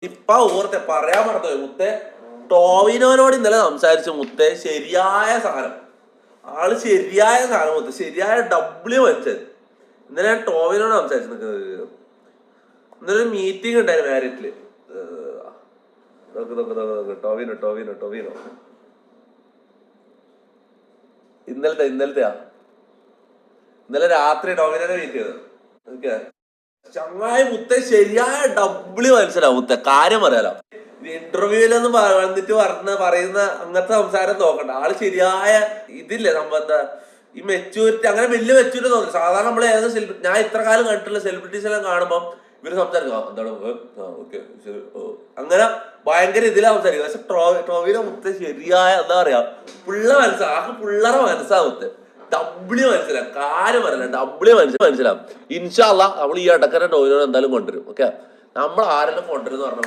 ഇപ്പൊ ഓർത്തെ പറയാൻ മറന്നുപോയി മുത്തേ. ടോവിനോനോട് ഇന്നലെ സംസാരിച്ചു മുത്തേ. ശരിയായ സാധനം, ആള് ശരിയായ സാധനം മുത്തേ, ശരിയായ ഡബ്ല്യു മനസ്സിൽ. ഇന്നലെ ഞാൻ ടോവിനോട് സംസാരിച്ചു നിൽക്കുന്നത്. ഇന്നലെ ഒരു മീറ്റിംഗ് ഉണ്ടായിരുന്നു മാരിറ്റില്. ടോവിനോ ടോവിനോ ടോവിനോ ഇന്നലത്തെയാ. ഇന്നലെ രാത്രി ടോവിനോനെ മീറ്റ് ചെയ്തത്. ഓക്കെ, ചങ്ങായി മുത്തേ ശരിയായ ഡബ്ല്യു മനസ്സിലാവും മുത്തേ. കാര്യം പറയാലോ, ഇന്റർവ്യൂലൊന്നും വന്നിട്ട് പറയുന്ന അങ്ങനത്തെ സംസാരം നോക്കണ്ട. ആള് ശരിയായ ഇതില്ലേ സംബന്ധ ഈ മെച്യൂരിറ്റി, അങ്ങനെ വലിയ മെച്യൂരിറ്റി തോന്നില്ല. സാധാരണ നമ്മൾ ഏത് ഞാൻ ഇത്ര കാലം കണ്ടിട്ടുള്ള സെലിബ്രിറ്റീസ് എല്ലാം കാണുമ്പോൾ ഇവര് സംസാരിക്കും എന്താണ് ഓക്കെ അങ്ങനെ ഭയങ്കര ഇതിലാ സംസാരിക്കും. പക്ഷെ ടോവിനോ മുത്തേ ശരിയായ എന്താ പറയാ, പിള്ളേരെ മനസ്സാവത്തെ. ഡബ്ല്യു മനസ്സിലാവും, കാര്യം പറയല, ഡബ്ല്യു മനസ്സിലാവും. ഇൻഷാ അല്ലാഹ് നമ്മൾ ഈ ഇടക്കര ടോവിനോ എന്തായാലും കൊണ്ടുവരും. ഓക്കെ, നമ്മൾ ആരെല്ലാം കൊണ്ടുവരും എന്ന് പറഞ്ഞാൽ